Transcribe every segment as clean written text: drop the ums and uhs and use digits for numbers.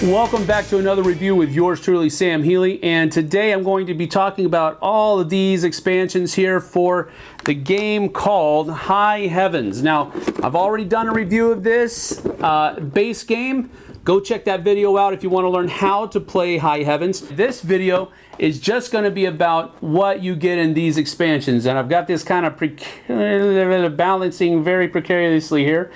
Welcome back to another review with yours truly, Sam Healey, and today I'm going to be talking about all of these expansions here for the game called High Heavens. Now, I've already done a review of this base game. Go check that video out if you want to learn how to play High Heavens. This video is just going to be about what you get in these expansions, and I've got this kind of balancing very precariously here.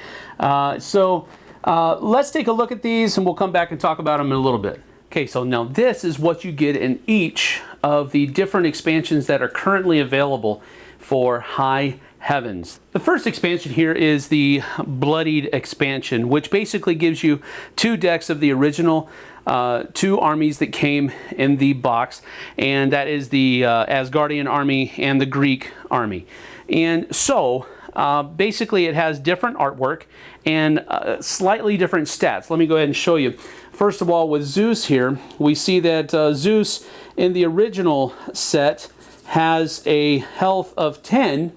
Let's take a look at these and we'll come back and talk about them in a little bit. Okay, so now this is what you get in each of the different expansions that are currently available for High Heavens. The first expansion here is the Bloodied Expansion, which basically gives you 2 decks of the original 2 armies that came in the box, and that is the Asgardian army and the Greek army. And so basically it has different artwork and slightly different stats. Let me go ahead and show you. First of all, with Zeus here, we see that Zeus in the original set has a health of 10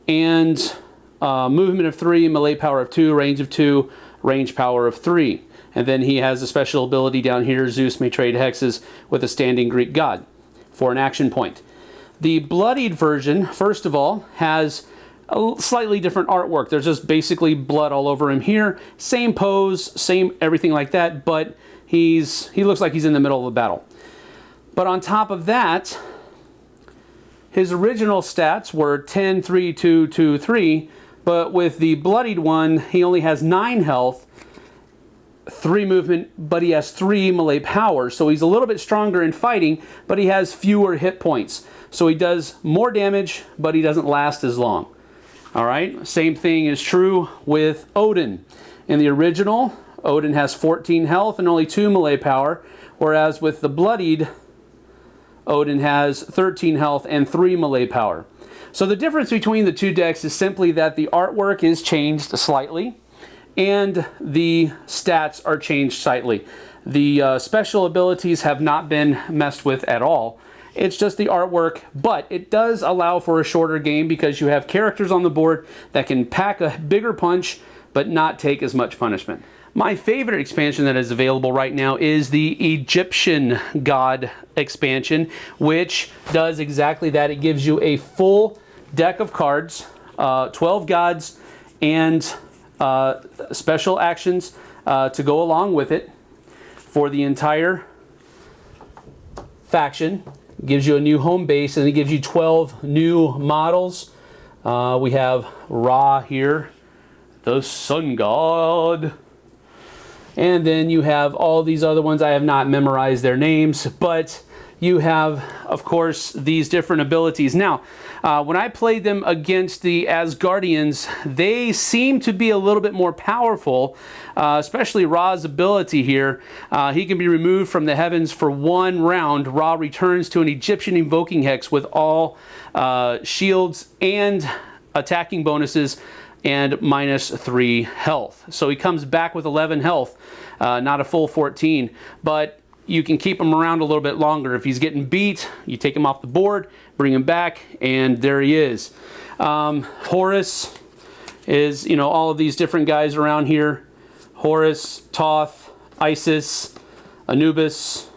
and movement of 3, melee power of 2, range of 2, range power of 3. And then he has a special ability down here, Zeus may trade hexes with a standing Greek god for an action point. The Bloodied version, first of all, has a slightly different artwork. There's just basically blood all over him here. Same pose, same everything like that, but he looks like he's in the middle of a battle. But on top of that, his original stats were 10, 3, 2, 2, 3, but with the Bloodied one, he only has 9 health, 3 movement, but he has 3 melee power. So he's a little bit stronger in fighting, but he has fewer hit points. So he does more damage, but he doesn't last as long. All right, same thing is true with Odin. In the original, Odin has 14 health and only 2 melee power, whereas with the Bloodied, Odin has 13 health and 3 melee power. So the difference between the 2 decks is simply that the artwork is changed slightly and the stats are changed slightly. The special abilities have not been messed with at all. It's just the artwork, but it does allow for a shorter game because you have characters on the board that can pack a bigger punch but not take as much punishment. My favorite expansion that is available right now is the Egyptian God expansion, which does exactly that. It gives you a full deck of cards, 12 gods, and special actions to go along with it for the entire faction. Gives you a new home base, and it gives you 12 new models. We have Ra here, the sun god. And then you have all these other ones. I have not memorized their names, but you have, of course, these different abilities. Now, when I played them against the Asgardians, they seem to be a little bit more powerful, especially Ra's ability here. He can be removed from the heavens for 1 round. Ra returns to an Egyptian invoking hex with all shields and attacking bonuses and -3 health. So he comes back with 11 health, not a full 14, but you can keep him around a little bit longer. If he's getting beat, you take him off the board, bring him back, and there he is. Horus is, you know, all of these different guys around here. Horus, Thoth, Isis, Anubis,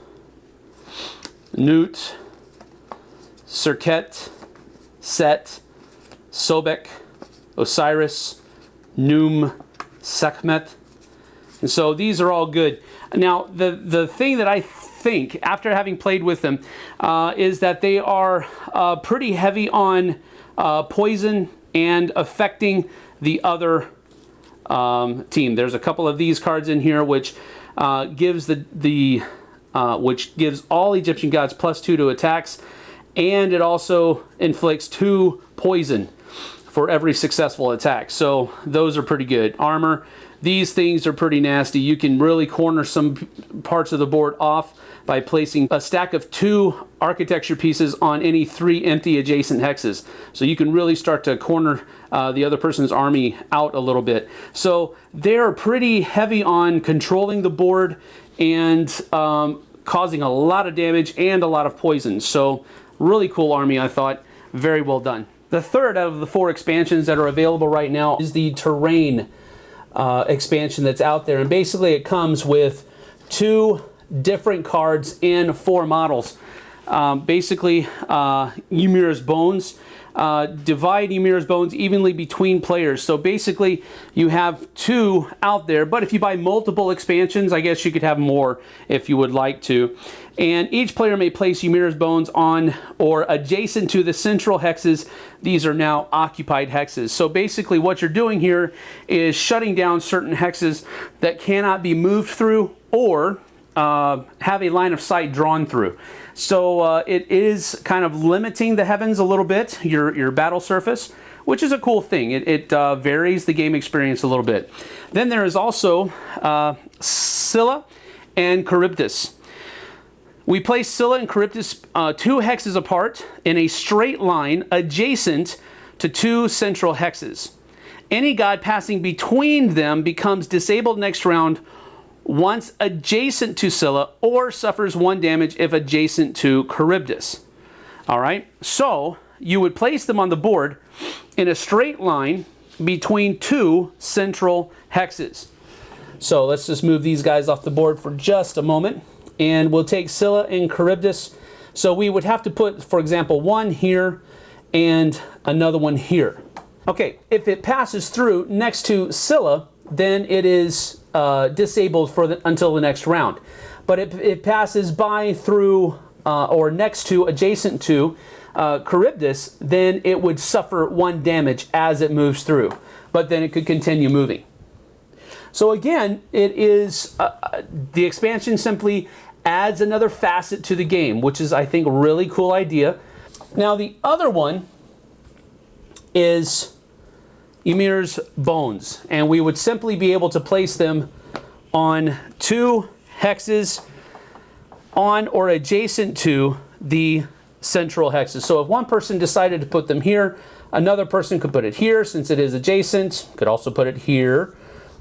Nut, Serket, Set, Sobek, Osiris, Num, Sekhmet. And so these are all good. Now, the thing that I think, after having played with them, is that they are pretty heavy on poison and affecting the other team. There's a couple of these cards in here which gives which gives all Egyptian gods +2 to attacks, and it also inflicts 2 poison for every successful attack. So those are pretty good. Armor, these things are pretty nasty. You can really corner some parts of the board off by placing a stack of 2 architecture pieces on any 3 empty adjacent hexes. So you can really start to corner the other person's army out a little bit. So they're pretty heavy on controlling the board and causing a lot of damage and a lot of poison. So really cool army, I thought. Very well done. The third out of the 4 expansions that are available right now is the Terrain expansion that's out there. And basically it comes with 2 different cards in 4 models. Basically, Ymir's Bones. Divide Ymir's Bones evenly between players. So basically, you have 2 out there, but if you buy multiple expansions, I guess you could have more if you would like to. And each player may place Ymir's Bones on or adjacent to the central hexes. These are now occupied hexes. So basically what you're doing here is shutting down certain hexes that cannot be moved through or have a line of sight drawn through. So it is kind of limiting the heavens a little bit, your battle surface, which is a cool thing. It varies the game experience a little bit. Then there is also Scylla and Charybdis. We place Scylla and Charybdis 2 hexes apart in a straight line adjacent to 2 central hexes. Any god passing between them becomes disabled next round once adjacent to Scylla or suffers 1 damage if adjacent to Charybdis. All right, so you would place them on the board in a straight line between 2 central hexes. So let's just move these guys off the board for just a moment. And we'll take Scylla and Charybdis. So we would have to put, for example, 1 here and another one here. Okay, if it passes through next to Scylla, then it is disabled for until the next round. But if it passes by, through, or next to, adjacent to Charybdis, then it would suffer 1 damage as it moves through. But then it could continue moving. So again, it is the expansion simply adds another facet to the game, which is, I think, a really cool idea. Now the other one is Ymir's Bones, and we would simply be able to place them on 2 hexes on or adjacent to the central hexes. So if one person decided to put them here, another person could put it here since it is adjacent, could also put it here,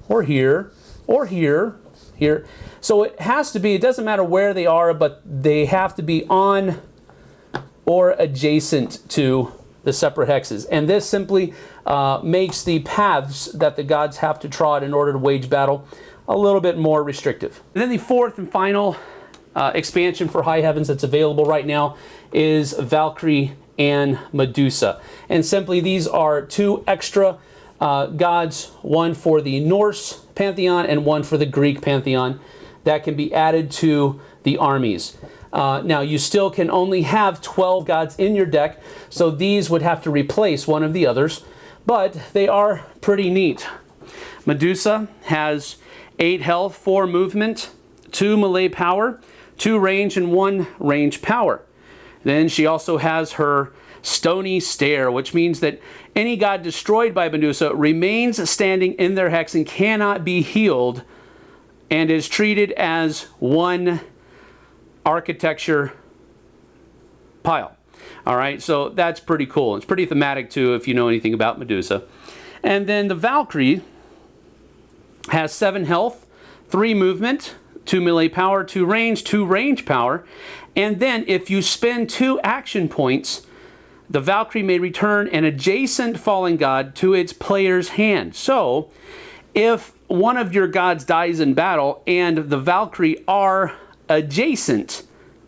or here, or here, here. So it has to be, it doesn't matter where they are, but they have to be on or adjacent to the separate hexes. And this simply makes the paths that the gods have to trot in order to wage battle a little bit more restrictive. And then the 4th and final expansion for High Heavens that's available right now is Valkyrie and Medusa. And simply these are 2 extra gods, 1 for the Norse pantheon and 1 for the Greek pantheon, that can be added to the armies. Now you still can only have 12 gods in your deck, so these would have to replace one of the others, but they are pretty neat. Medusa has 8 health, 4 movement, 2 melee power, 2 range, and 1 range power. Then she also has her Stony Stare, which means that any god destroyed by Medusa remains standing in their hex and cannot be healed, and is treated as 1 architecture pile. All right, so that's pretty cool. It's pretty thematic too if you know anything about Medusa. And then the Valkyrie has 7 health, 3 movement, 2 melee power, 2 range, 2 range power. And then if you spend 2 action points, the Valkyrie may return an adjacent fallen god to its player's hand. So if one of your gods dies in battle and the Valkyrie are adjacent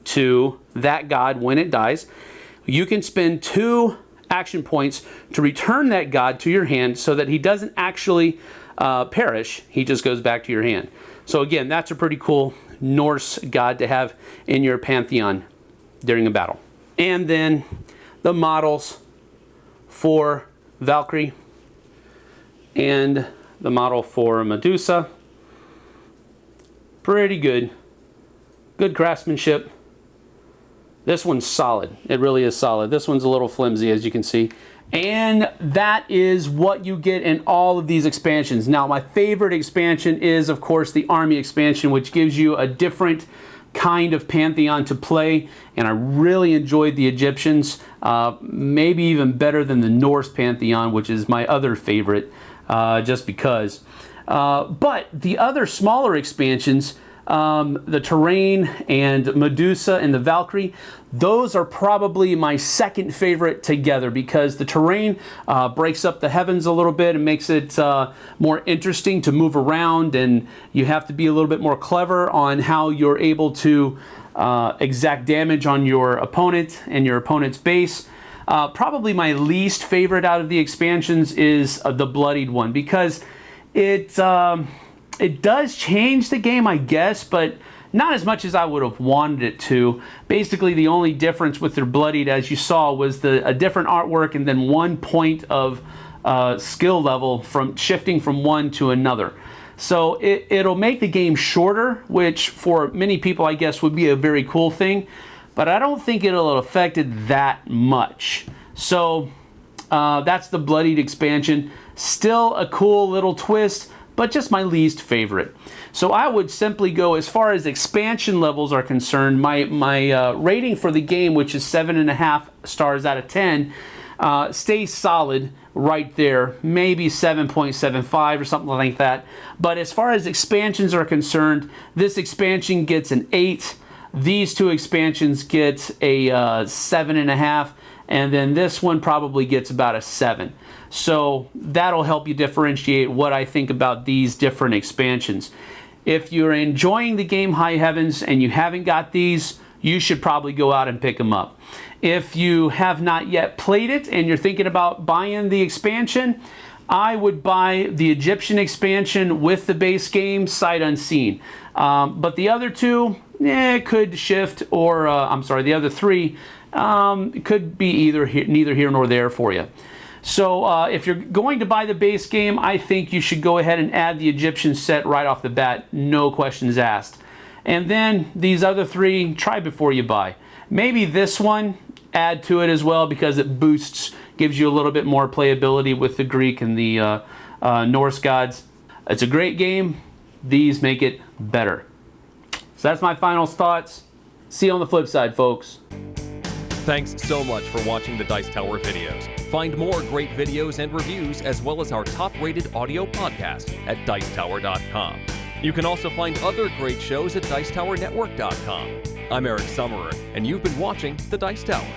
to that god when it dies, you can spend 2 action points to return that god to your hand so that he doesn't actually perish. He just goes back to your hand. So again, that's a pretty cool Norse god to have in your pantheon during a battle. And then the models for Valkyrie and the model for Medusa. Pretty good. Good craftsmanship. This one's solid. It really is solid. This one's a little flimsy, as you can see. And that is what you get in all of these expansions. Now, my favorite expansion is, of course, the Army expansion, which gives you a different kind of pantheon to play. And I really enjoyed the Egyptians, maybe even better than the Norse pantheon, which is my other favorite, just because. But the other smaller expansions the terrain, and Medusa and the Valkyrie, those are probably my second favorite together, because the terrain breaks up the heavens a little bit and makes it more interesting to move around, and you have to be a little bit more clever on how you're able to exact damage on your opponent and your opponent's base. Probably my least favorite out of the expansions is the Bloodied one, because it does change the game, I guess, but not as much as I would have wanted it to. Basically, the only difference with their Bloodied, as you saw, was a different artwork and then 1 point of skill level from shifting from one to another. So it'll make the game shorter, which for many people, I guess, would be a very cool thing. But I don't think it'll affect it that much. So that's the Bloodied expansion. Still a cool little twist, but just my least favorite. So I would simply go, as far as expansion levels are concerned, my rating for the game, which is 7.5 stars out of 10, stays solid right there, maybe 7.75 or something like that. But as far as expansions are concerned, this expansion gets an 8. These two expansions get a 7.5, and then this one probably gets about a 7. So that'll help you differentiate what I think about these different expansions. If you're enjoying the game High Heavens and you haven't got these, you should probably go out and pick them up. If you have not yet played it and you're thinking about buying the expansion, I would buy the Egyptian expansion with the base game sight unseen. But the other two, could shift, or the other three could be neither here nor there for you. So if you're going to buy the base game, I think you should go ahead and add the Egyptian set right off the bat, no questions asked. And then these other three, try before you buy. Maybe this one, add to it as well, because it gives you a little bit more playability with the Greek and the Norse gods. It's a great game. These make it better. So that's my final thoughts. See you on the flip side, folks. Thanks so much for watching the Dice Tower videos. Find more great videos and reviews, as well as our top-rated audio podcast at Dicetower.com. You can also find other great shows at Dicetowernetwork.com. I'm Eric Summerer, and you've been watching The Dice Tower.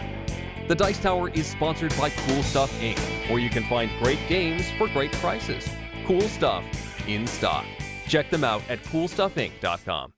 The Dice Tower is sponsored by Cool Stuff Inc., where you can find great games for great prices. Cool stuff in stock. Check them out at CoolStuffInc.com.